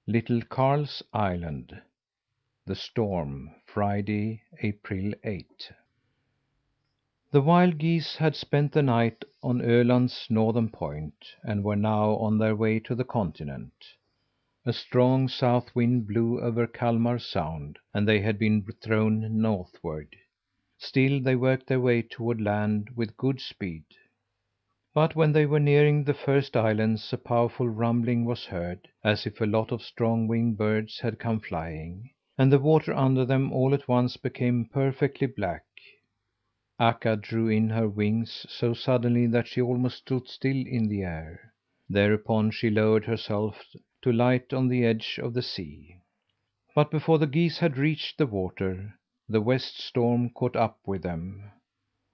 Little Karl's Island. The Storm. Friday, April 8. The wild geese had spent the night on Öland's northern point, and were now on their way to the continent. A strong south wind blew over Kalmar Sound, and they had been thrown northward. Still they worked their way toward land with good speed. But when they were nearing the first islands, a powerful rumbling was heard, as if a lot of strong winged birds had come flying, and the water under them all at once became perfectly black. Akka drew in her wings so suddenly that she almost stood still in the air. Thereupon she lowered herself to light on the edge of the sea. But before the geese had reached the water, the west storm caught up with them.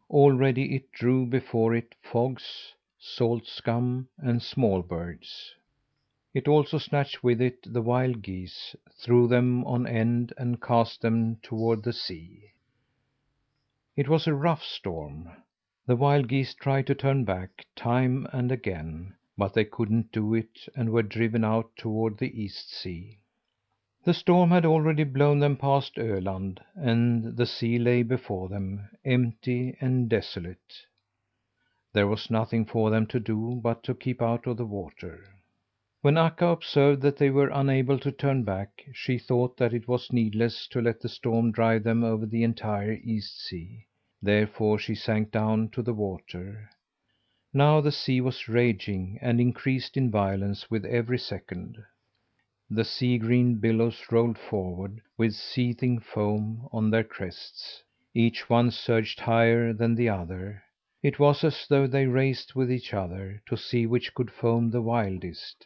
Already it drove before it fogs, salt scum, and small birds. It also snatched with it the wild geese, threw them on end, and cast them toward the sea. It was a rough storm. The wild geese tried to turn back, time and again, but they couldn't do it, and were driven out toward the East Sea. The storm had already blown them past Öland, and the sea lay before them, empty and desolate. There was nothing for them to do but to keep out of the water. When Akka observed that they were unable to turn back, she thought that it was needless to let the storm drive them over the entire East Sea. Therefore she sank down to the water. Now the sea was raging, and increased in violence with every second. The sea green billows rolled forward, with seething foam on their crests. Each one surged higher than the other. It was as though they raced with each other, to see which could foam the wildest.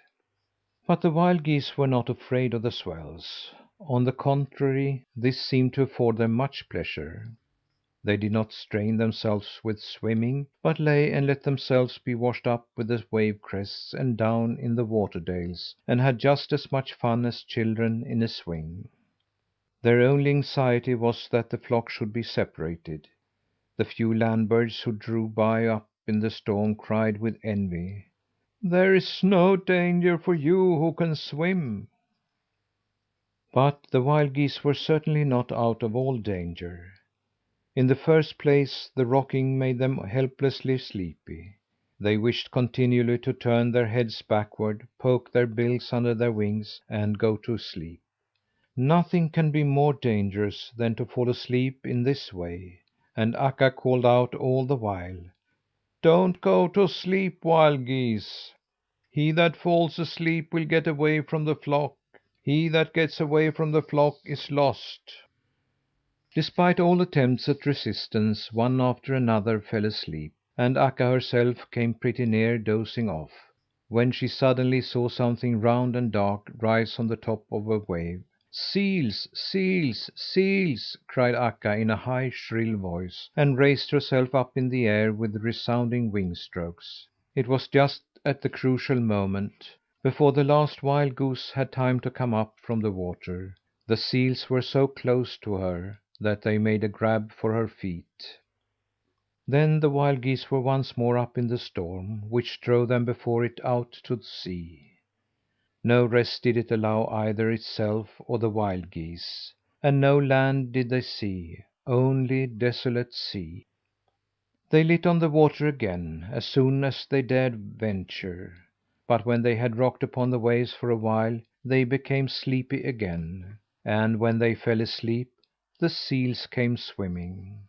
But the wild geese were not afraid of the swells. On the contrary, this seemed to afford them much pleasure. They did not strain themselves with swimming, but lay and let themselves be washed up with the wave crests and down in the water dales, and had just as much fun as children in a swing. Their only anxiety was that the flock should be separated. The few land birds who drove by up in the storm cried with envy: "There is no danger for you who can swim." But the wild geese were certainly not out of all danger. In the first place, the rocking made them helplessly sleepy. They wished continually to turn their heads backward, poke their bills under their wings, and go to sleep. Nothing can be more dangerous than to fall asleep in this way, and Akka called out all the while: "Don't go to sleep, wild geese! He that falls asleep will get away from the flock. He that gets away from the flock is lost." Despite all attempts at resistance, one after another fell asleep, and Akka herself came pretty near dozing off, when she suddenly saw something round and dark rise on the top of a wave. "Seals! Seals! Seals!" cried Akka in a high, shrill voice, and raised herself up in the air with resounding wing strokes. It was just at the crucial moment. Before the last wild goose had time to come up from the water, the seals were so close to her that they made a grab for her feet. Then the wild geese were once more up in the storm, which drove them before it out to sea. No rest did it allow either itself or the wild geese, and no land did they see, only desolate sea. They lit on the water again, as soon as they dared venture. But when they had rocked upon the waves for a while, they became sleepy again, and when they fell asleep, the seals came swimming.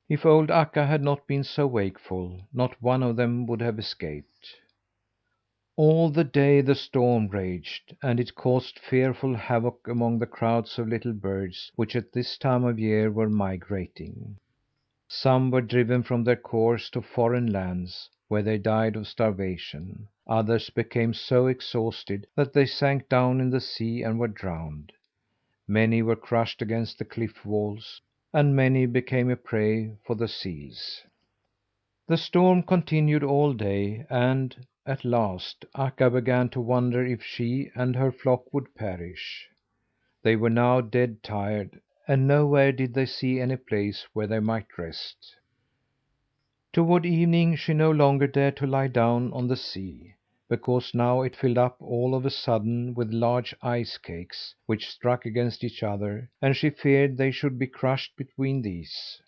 If old Akka had not been so wakeful, not one of them would have escaped. All the day the storm raged, and it caused fearful havoc among the crowds of little birds which at this time of year were migrating. Some were driven from their course to foreign lands, where they died of starvation. Others became so exhausted that they sank down in the sea and were drowned. Many were crushed against the cliff walls, and many became a prey for the seals. The storm continued all day, and, at last, Akka began to wonder if she and her flock would perish. They were now dead tired, and nowhere did they see any place where they might rest. Toward evening she no longer dared to lie down on the sea. because now it filled up all of a sudden with large ice cakes, which struck against each other, and she feared they should be crushed between these.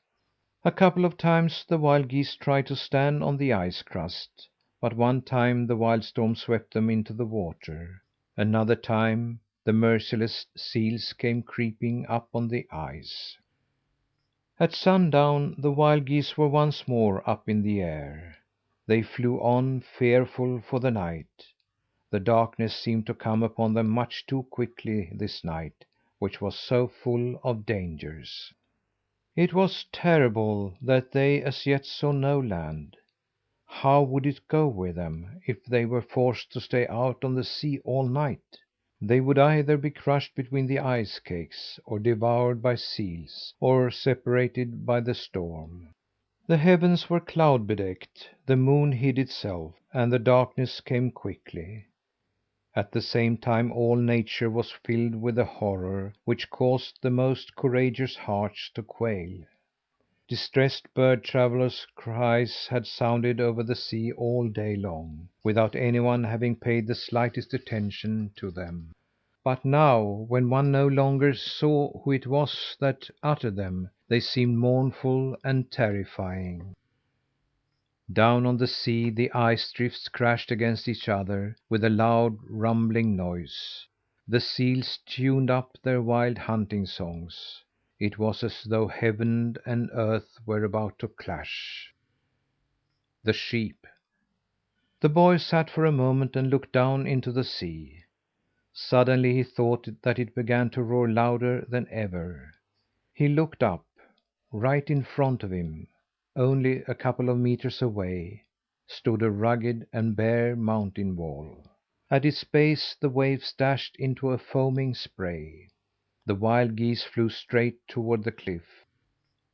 A couple of times the wild geese tried to stand on the ice crust, but one time the wild storm swept them into the water. Another time the merciless seals came creeping up on the ice. At sundown the wild geese were once more up in the air. They flew on, fearful for the night. The darkness seemed to come upon them much too quickly this night, which was so full of dangers. It was terrible that they as yet saw no land. How would it go with them if they were forced to stay out on the sea all night? They would either be crushed between the ice cakes, or devoured by seals, or separated by the storm. The heavens were cloud bedecked, the moon hid itself, and the darkness came quickly. At the same time all nature was filled with a horror which caused the most courageous hearts to quail. Distressed bird travellers' cries had sounded over the sea all day long, without anyone having paid the slightest attention to them. But now, when one no longer saw who it was that uttered them, they seemed mournful and terrifying. Down on the sea the ice drifts crashed against each other with a loud, rumbling noise. The seals tuned up their wild hunting songs. It was as though heaven and earth were about to clash. The sheep. The boy sat for a moment and looked down into the sea. Suddenly he thought that it began to roar louder than ever. He looked up. Right in front of him, only a couple of meters away, stood a rugged and bare mountain wall. At its base the waves dashed into a foaming spray. The wild geese flew straight toward the cliff,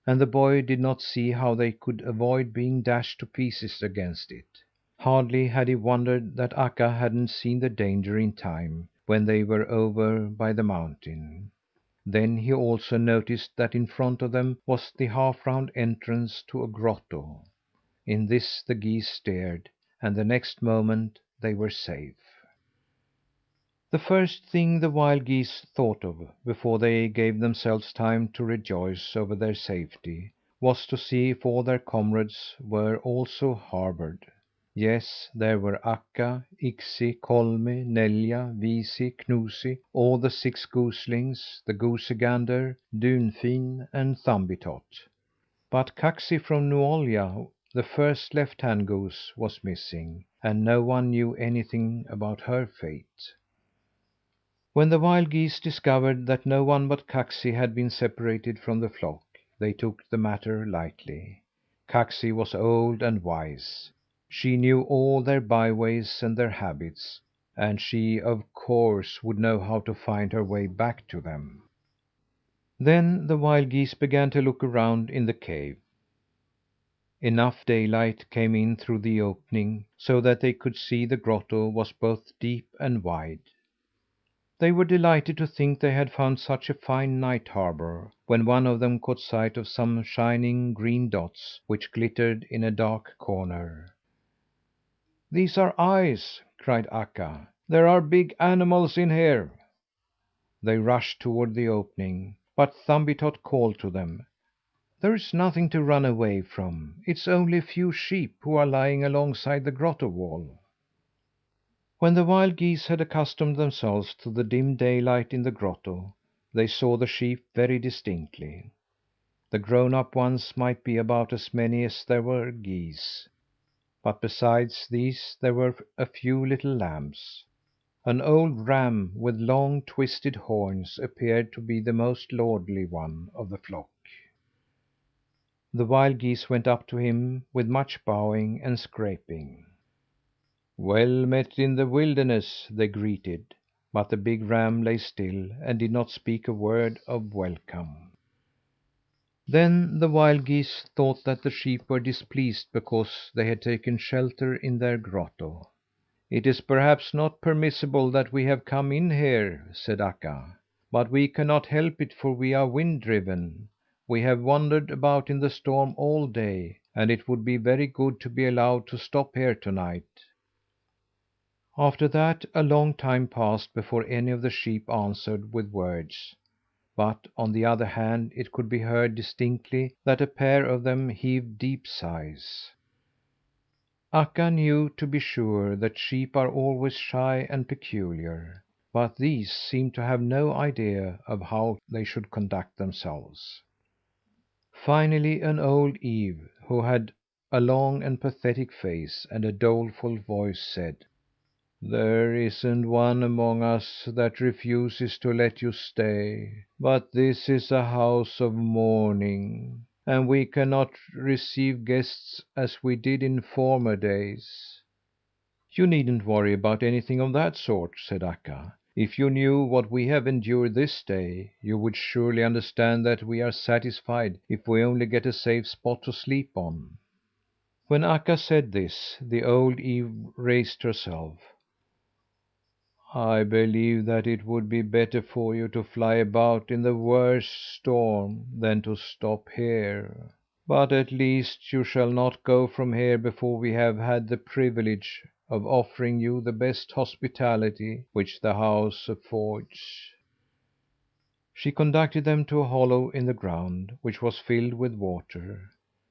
and the boy did not see how they could avoid being dashed to pieces against it. Hardly had he wondered that Akka hadn't seen the danger in time, when they were over by the mountain. Then he also noticed that in front of them was the half round entrance to a grotto. In this the geese steered, and the next moment they were safe. The first thing the wild geese thought of, before they gave themselves time to rejoice over their safety, was to see if all their comrades were also harboured. Yes, there were Akka, Iksi, Kolmi, Nelja, Viisi, Knusi, all the 6 goslings, the goosey gander, Dunfin, and Thumbietot. But Kaksi from Nuolja, the first left hand goose, was missing, and no one knew anything about her fate. When the wild geese discovered that no one but Kaksi had been separated from the flock, they took the matter lightly. Kaksi was old and wise. She knew all their byways and their habits, and she, of course, would know how to find her way back to them. Then the wild geese began to look around in the cave. Enough daylight came in through the opening so that they could see the grotto was both deep and wide. They were delighted to think they had found such a fine night harbour, when one of them caught sight of some shining green dots which glittered in a dark corner. "These are eyes!" cried Akka. "There are big animals in here!" They rushed toward the opening, but Thumbietot called to them: "There is nothing to run away from. It's only a few sheep who are lying alongside the grotto wall." When the wild geese had accustomed themselves to the dim daylight in the grotto, they saw the sheep very distinctly. The grown up ones might be about as many as there were geese. But besides these there were a few little lambs. An old ram with long, twisted horns appeared to be the most lordly one of the flock. The wild geese went up to him with much bowing and scraping. "Well met in the wilderness!" they greeted, but the big ram lay still and did not speak a word of welcome. Then the wild geese thought that the sheep were displeased because they had taken shelter in their grotto. "It is perhaps not permissible that we have come in here," said Akka, "but we cannot help it, for we are wind driven. We have wandered about in the storm all day, and it would be very good to be allowed to stop here to night." After that a long time passed before any of the sheep answered with words; but, on the other hand, it could be heard distinctly that a pair of them heaved deep sighs. Akka knew, to be sure, that sheep are always shy and peculiar, but these seemed to have no idea of how they should conduct themselves. Finally an old ewe, who had a long and pathetic face and a doleful voice, said: "There isn't one among us that refuses to let you stay, but this is a house of mourning, and we cannot receive guests as we did in former days." "You needn't worry about anything of that sort," said Akka. "If you knew what we have endured this day, you would surely understand that we are satisfied if we only get a safe spot to sleep on." When Akka said this, the old ewe raised herself. "I believe that it would be better for you to fly about in the worst storm than to stop here. But at least you shall not go from here before we have had the privilege of offering you the best hospitality which the house affords." She conducted them to a hollow in the ground, which was filled with water.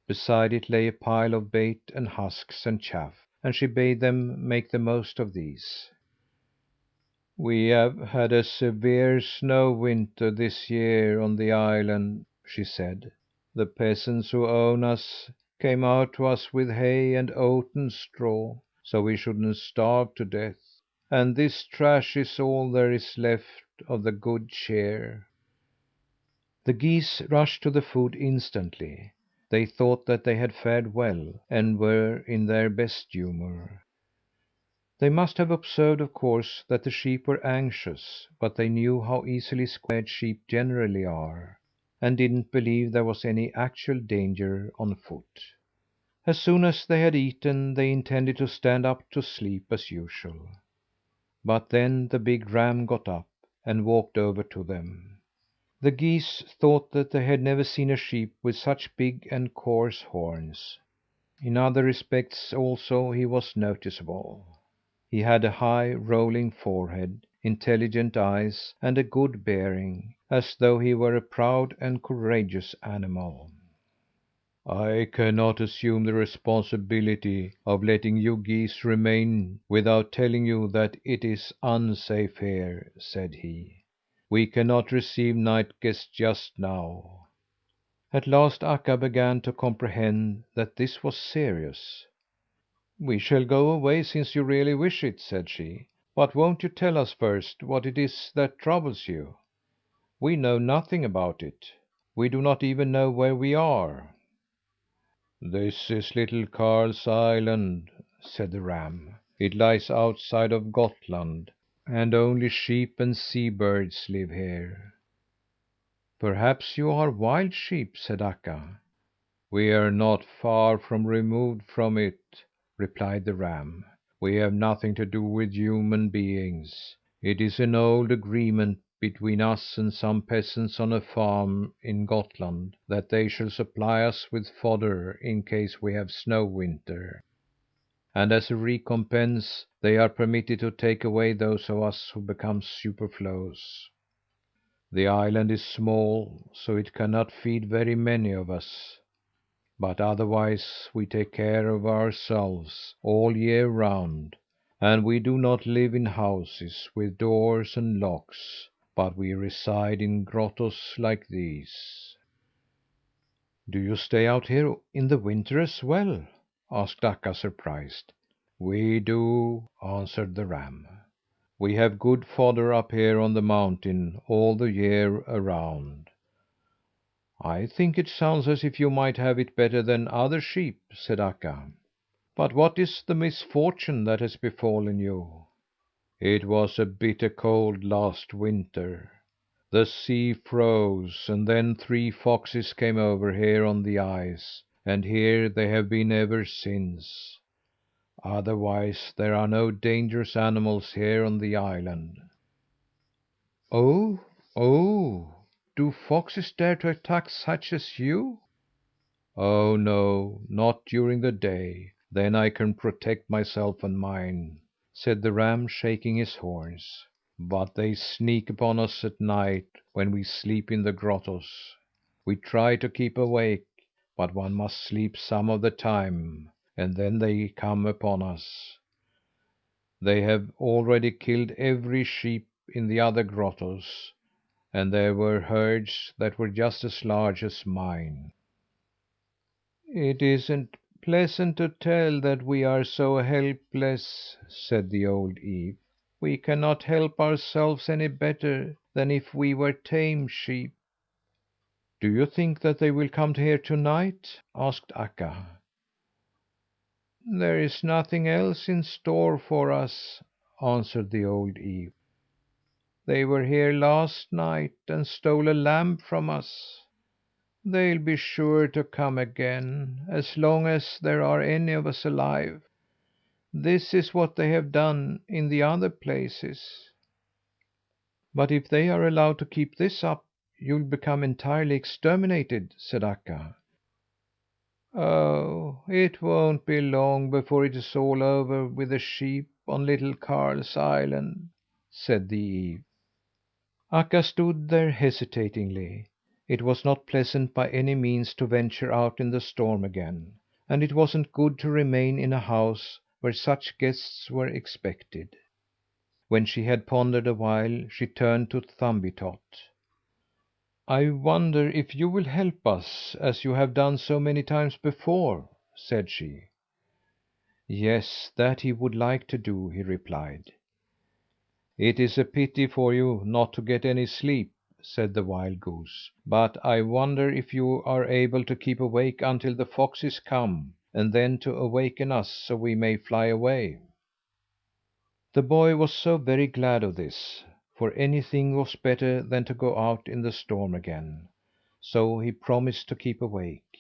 Beside it lay a pile of bait and husks and chaff, and she bade them make the most of these. "We have had a severe snow winter this year on the island," she said. "The peasants who own us came out to us with hay and oaten straw, so we shouldn't starve to death. And this trash is all there is left of the good cheer." The geese rushed to the food instantly. They thought that they had fared well, and were in their best humour. They must have observed, of course, that the sheep were anxious, but they knew how easily scared sheep generally are, and didn't believe there was any actual danger on foot. As soon as they had eaten, they intended to stand up to sleep as usual. But then the big ram got up, and walked over to them. The geese thought that they had never seen a sheep with such big and coarse horns. In other respects also he was noticeable. He had a high, rolling forehead, intelligent eyes, and a good bearing, as though he were a proud and courageous animal. "I cannot assume the responsibility of letting you geese remain without telling you that it is unsafe here," said he. "We cannot receive night guests just now." At last Akka began to comprehend that this was serious. "We shall go away since you really wish it," said she. "But won't you tell us first what it is that troubles you? We know nothing about it. We do not even know where we are." "This is little Karl's island," said the ram. "It lies outside of Gottland, and only sheep and sea birds live here." "Perhaps you are wild sheep," said Akka. "We are not far removed from it," replied the ram. "We have nothing to do with human beings. It is an old agreement between us and some peasants on a farm in Gottland that they shall supply us with fodder in case we have snow winter. And as a recompense, they are permitted to take away those of us who become superfluous. The island is small, so it cannot feed very many of us. But otherwise we take care of ourselves all year round, and we do not live in houses with doors and locks, but we reside in grottos like these." "Do you stay out here in the winter as well?" asked Akka, surprised. "We do," answered the ram. "We have good fodder up here on the mountain all the year around." "I think it sounds as if you might have it better than other sheep," said Akka. "But what is the misfortune that has befallen you?" "It was a bitter cold last winter. The sea froze, and then 3 foxes came over here on the ice, and here they have been ever since. Otherwise there are no dangerous animals here on the island." "Oh, oh! Do foxes dare to attack such as you?" "Oh, no, not during the day. Then I can protect myself and mine. said the ram, shaking his horns. "But they sneak upon us at night when we sleep in the grottos. We try to keep awake, but one must sleep some of the time, and then they come upon us. They have already killed every sheep in the other grottos, and there were herds that were just as large as mine." "It isn't pleasant to tell that we are so helpless," said the old Eve. "We cannot help ourselves any better than if we were tame sheep." "Do you think that they will come here to night?" asked Akka. "There is nothing else in store for us," answered the old Eve. "They were here last night and stole a lamb from us. They'll be sure to come again, as long as there are any of us alive. This is what they have done in the other places." "But if they are allowed to keep this up, you'll become entirely exterminated," said Akka. "Oh, it won't be long before it is all over with the sheep on little Karl's island," said the Eve. Akka stood there hesitatingly. It was not pleasant by any means to venture out in the storm again, and it wasn't good to remain in a house where such guests were expected. When she had pondered a while, she turned to Thumbietot. "I wonder if you will help us, as you have done so many times before," said she. Yes, that he would like to do, he replied. "It is a pity for you not to get any sleep," said the wild goose, "but I wonder if you are able to keep awake until the foxes come, and then to awaken us so we may fly away." The boy was so very glad of this, for anything was better than to go out in the storm again, so he promised to keep awake.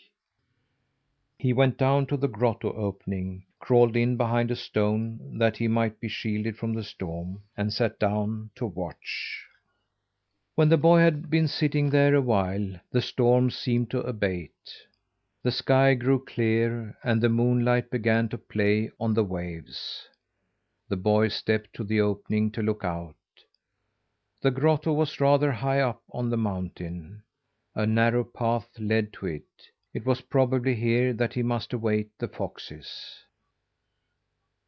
He went down to the grotto opening, crawled in behind a stone that he might be shielded from the storm, and sat down to watch. When the boy had been sitting there a while, the storm seemed to abate. The sky grew clear, and the moonlight began to play on the waves. The boy stepped to the opening to look out. The grotto was rather high up on the mountain. A narrow path led to it. It was probably here that he must await the foxes.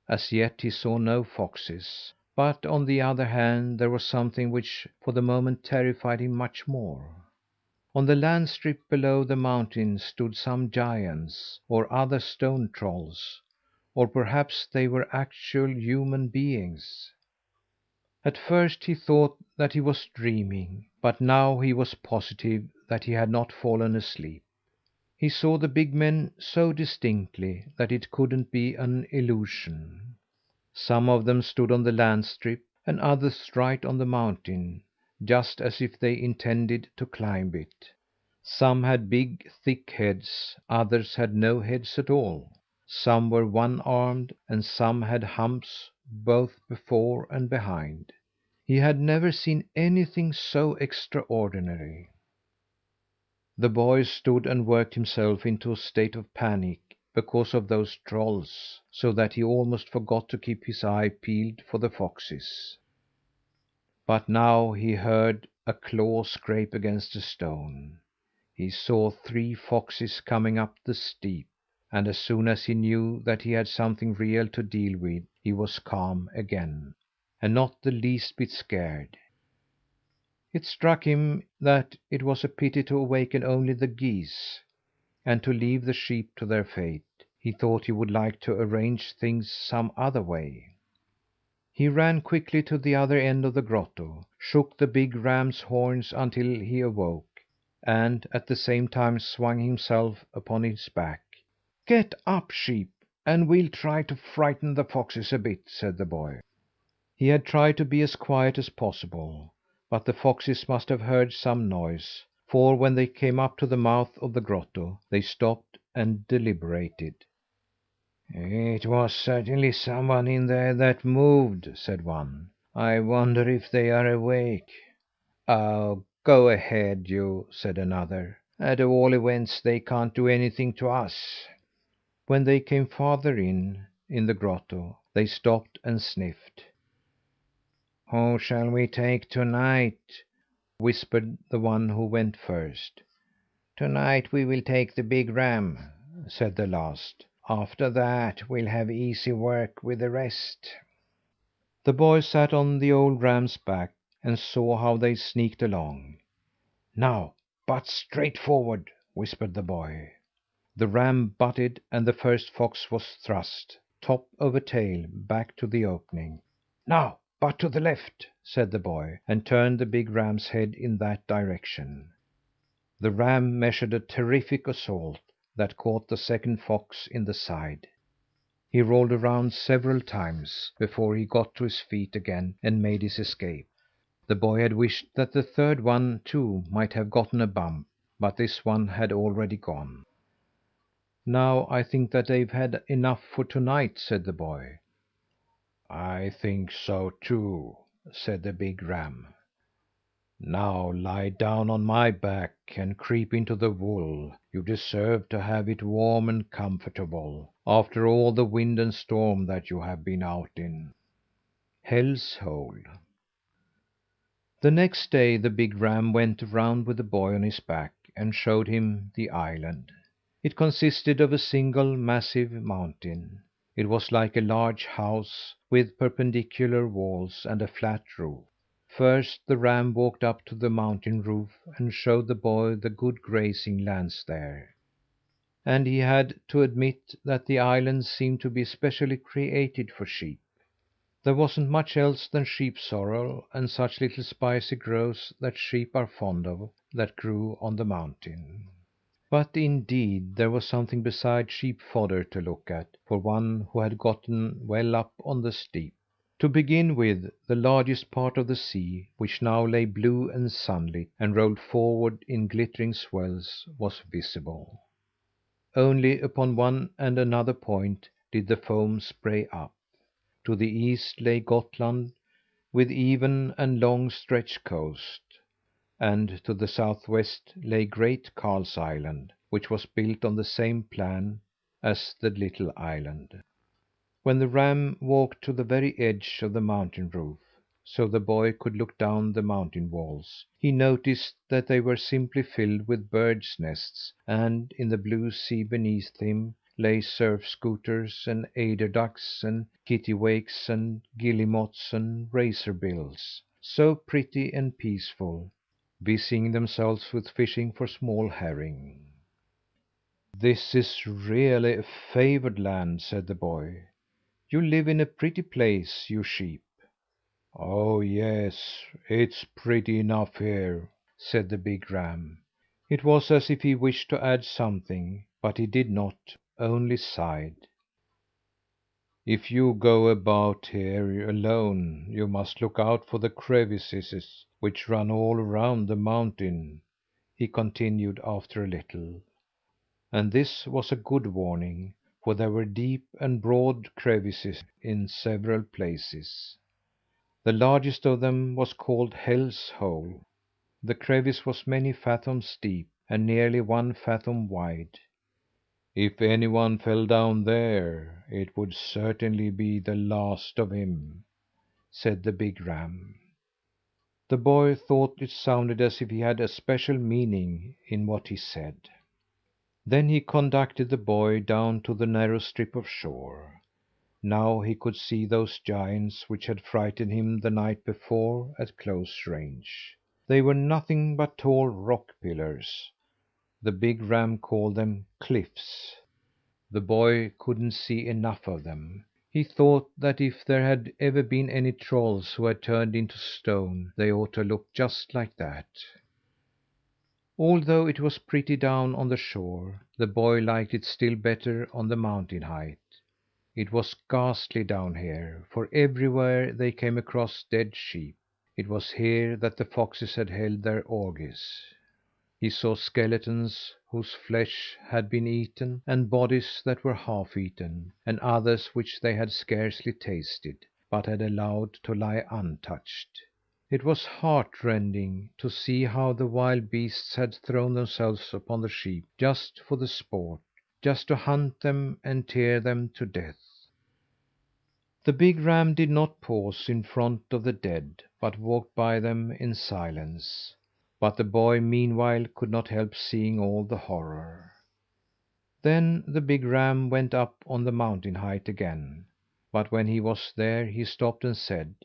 As yet he saw no foxes, but on the other hand there was something which for the moment terrified him much more. On the land strip below the mountain stood some giants, or other stone trolls, or perhaps they were actual human beings. At first he thought that he was dreaming, but now he was positive that he had not fallen asleep. He saw the big men so distinctly that it couldn't be an illusion. Some of them stood on the land strip, and others right on the mountain, just as if they intended to climb it. Some had big, thick heads; others had no heads at all. Some were one armed, and some had humps both before and behind. He had never seen anything so extraordinary. The boy stood and worked himself into a state of panic because of those trolls, so that he almost forgot to keep his eye peeled for the foxes. But now he heard a claw scrape against a stone. He saw 3 foxes coming up the steep, and as soon as he knew that he had something real to deal with, he was calm again, and not the least bit scared. It struck him that it was a pity to awaken only the geese, and to leave the sheep to their fate. He thought he would like to arrange things some other way. He ran quickly to the other end of the grotto, shook the big ram's horns until he awoke, and at the same time swung himself upon his back. "Get up, sheep, and we'll try to frighten the foxes a bit," said the boy. He had tried to be as quiet as possible, but the foxes must have heard some noise, for when they came up to the mouth of the grotto, they stopped and deliberated. "It was certainly someone in there that moved," said one. "I wonder if they are awake." "Oh, go ahead, you!" said another. "At all events, they can't do anything to us." When they came farther in the grotto, They stopped and sniffed. "Who shall we take tonight?" whispered the one who went first. "Tonight we will take the big ram," said the last. "After that we'll have easy work with the rest." The boy sat on the old ram's back and saw how they sneaked along. "Now butt straight forward," whispered the boy. The ram butted and the first fox was thrust, top over tail, back to the opening. "Now butt to the left," said the boy, and turned the big ram's head in that direction. The ram measured a terrific assault that caught the second fox in the side. He rolled around several times before he got to his feet again and made his escape. The boy had wished that the third one, too, might have gotten a bump, but this one had already gone. "Now I think that they've had enough for to night," said the boy. "I think so, too," said the big ram. "Now lie down on my back and creep into the wool. You deserve to have it warm and comfortable, after all the wind and storm that you have been out in." Hell's Hole. The next day the big ram went around with the boy on his back and showed him the island. It consisted of a single, massive mountain. It was like a large house, with perpendicular walls and a flat roof. First the ram walked up to the mountain roof and showed the boy the good grazing lands there. And he had to admit that the island seemed to be specially created for sheep. There wasn't much else than sheep sorrel and such little spicy growths that sheep are fond of that grew on the mountain. But indeed there was something besides sheep fodder to look at for one who had gotten well up on the steep. To begin with, the largest part of the sea, which now lay blue and sunlit and rolled forward in glittering swells, was visible. Only upon one and another point did the foam spray up. To the east lay Gottland, with even and long stretched coast, and to the southwest lay great Karl's Island, which was built on the same plan as the little island. When the ram walked to the very edge of the mountain roof, so the boy could look down the mountain walls, he noticed that they were simply filled with birds' nests, and in the blue sea beneath him lay surf scooters and eider ducks and kittiwakes and guillemots and razorbills, so pretty and peaceful, busying themselves with fishing for small herring. "This is really a favoured land," said the boy. "You live in a pretty place, you sheep." "Oh, yes, it's pretty enough here," said the big ram. It was as if he wished to add something, but he did not, only sighed. "If you go about here alone, you must look out for the crevices which run all around the mountain," he continued after a little. And this was a good warning, for there were deep and broad crevices in several places. The largest of them was called Hell's Hole. The crevice was many fathoms deep and nearly 1 fathom wide. "If anyone fell down there, it would certainly be the last of him," said the big ram. The boy thought it sounded as if he had a special meaning in what he said. Then he conducted the boy down to the narrow strip of shore. Now he could see those giants which had frightened him the night before at close range. They were nothing but tall rock pillars. The big ram called them cliffs. The boy couldn't see enough of them. He thought that if there had ever been any trolls who had turned into stone, they ought to look just like that. Although it was pretty down on the shore, the boy liked it still better on the mountain height. It was ghastly down here, for everywhere they came across dead sheep. It was here that the foxes had held their orgies. He saw skeletons whose flesh had been eaten, and bodies that were half eaten, and others which they had scarcely tasted, but had allowed to lie untouched. It was heart rending to see how the wild beasts had thrown themselves upon the sheep just for the sport, just to hunt them and tear them to death. The big ram did not pause in front of the dead, but walked by them in silence. But the boy meanwhile could not help seeing all the horror. Then the big ram went up on the mountain height again, but when he was there he stopped and said: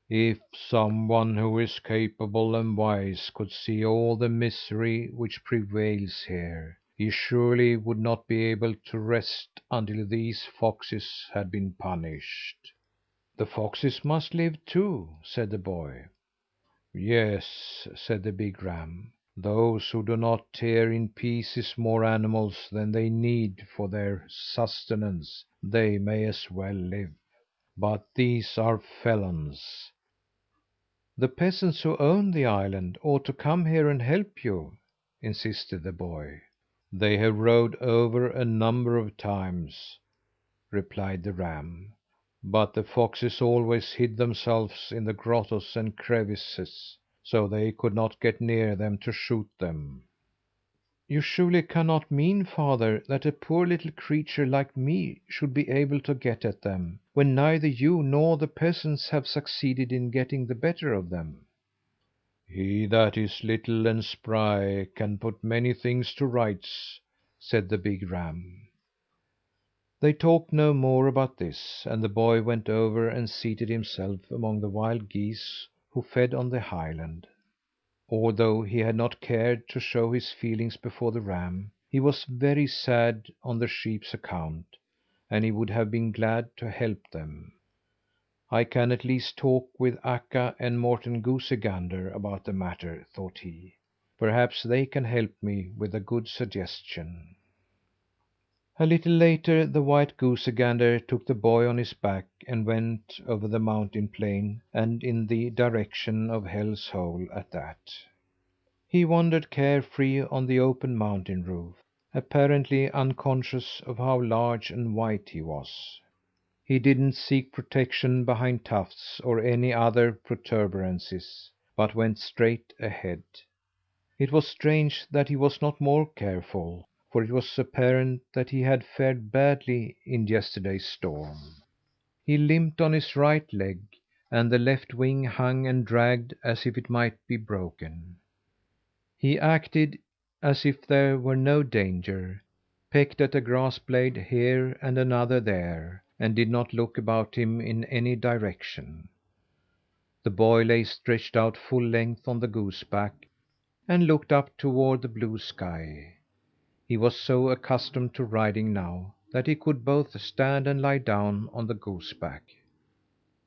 "If someone who is capable and wise could see all the misery which prevails here, he surely would not be able to rest until these foxes had been punished." "The foxes must live too," said the boy. "Yes," said the big ram. "Those who do not tear in pieces more animals than they need for their sustenance, they may as well live. But these are felons." "The peasants who own the island ought to come here and help you," insisted the boy. "They have rowed over a number of times," replied the ram, "but the foxes always hid themselves in the grottos and crevices, so they could not get near them to shoot them." "You surely cannot mean, father, that a poor little creature like me should be able to get at them, when neither you nor the peasants have succeeded in getting the better of them?" "He that is little and spry can put many things to rights," said the big ram. They talked no more about this, and the boy went over and seated himself among the wild geese who fed on the highland. Although he had not cared to show his feelings before the ram, he was very sad on the sheep's account, and he would have been glad to help them. "I can at least talk with Akka and Morten Goosey Gander about the matter," thought he. "Perhaps they can help me with a good suggestion." A little later the white goosey gander took the boy on his back and went over the mountain plain and in the direction of Hell's Hole at that. He wandered care free on the open mountain roof, apparently unconscious of how large and white he was. He didn't seek protection behind tufts or any other protuberances, but went straight ahead. It was strange that he was not more careful, for it was apparent that he had fared badly in yesterday's storm. He limped on his right leg, and the left wing hung and dragged as if it might be broken. He acted as if there were no danger, pecked at a grass blade here and another there, and did not look about him in any direction. The boy lay stretched out full length on the goose back and looked up toward the blue sky. He was so accustomed to riding now that he could both stand and lie down on the goose back.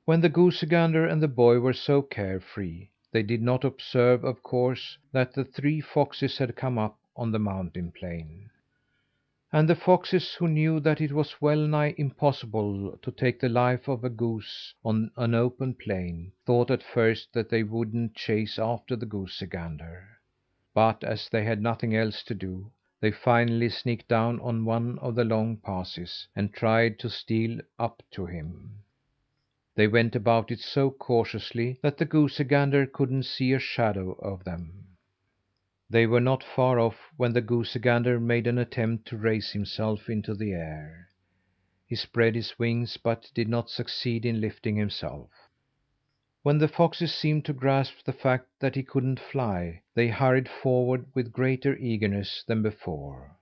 When the goosey gander and the boy were so care free, they did not observe, of course, that the three foxes had come up on the mountain plain. And the foxes, who knew that it was well nigh impossible to take the life of a goose on an open plain, thought at first that they wouldn't chase after the goosey gander. But as they had nothing else to do, they finally sneaked down on one of the long passes and tried to steal up to him. They went about it so cautiously that the goosey gander couldn't see a shadow of them. They were not far off when the goosey gander made an attempt to raise himself into the air. He spread his wings, but did not succeed in lifting himself. When the foxes seemed to grasp the fact that he couldn't fly, they hurried forward with greater eagerness than before.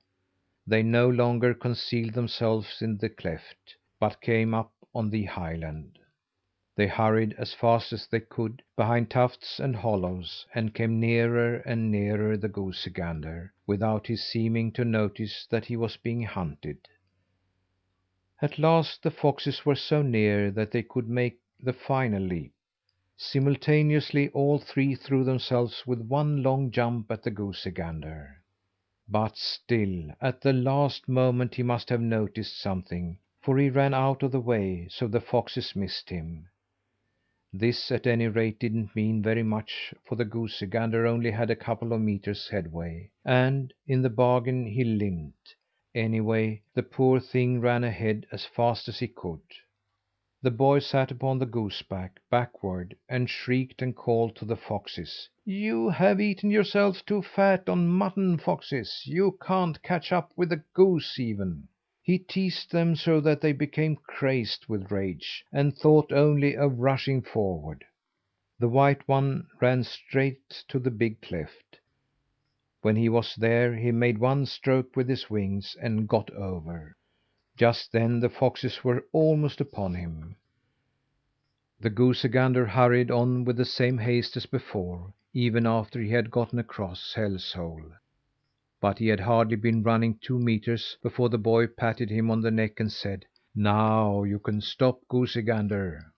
They no longer concealed themselves in the cleft, but came up on the highland. They hurried as fast as they could, behind tufts and hollows, and came nearer and nearer the goosey gander, without his seeming to notice that he was being hunted. At last the foxes were so near that they could make the final leap. Simultaneously all three threw themselves with one long jump at the goosey gander. But still, at the last moment he must have noticed something, for he ran out of the way, so the foxes missed him. This, at any rate, didn't mean very much, for the goosey gander only had a couple of meters headway, and, in the bargain, he limped. Anyway, the poor thing ran ahead as fast as he could. The boy sat upon the goose back, backward, and shrieked and called to the foxes: "You have eaten yourselves too fat on mutton, foxes! You can't catch up with a goose even!" He teased them so that they became crazed with rage, and thought only of rushing forward. The white one ran straight to the big cleft. When he was there, he made one stroke with his wings and got over. Just then the foxes were almost upon him. The goosey gander hurried on with the same haste as before, even after he had gotten across Hell's Hole. But he had hardly been running 2 meters before the boy patted him on the neck and said: "Now you can stop, goosey gander."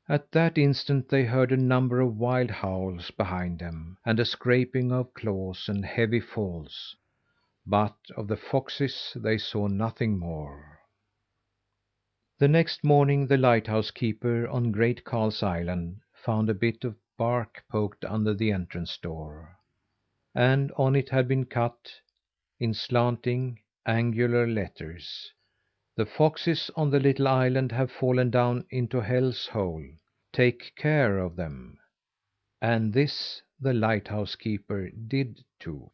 At that instant they heard a number of wild howls behind them, and a scraping of claws and heavy falls; but of the foxes they saw nothing more. The next morning the lighthouse keeper on Great Karl's Island found a bit of bark poked under the entrance door, and on it had been cut, in slanting, angular letters: "The foxes on the little island have fallen down into Hell's Hole. Take care of them." And this the lighthouse keeper did, too.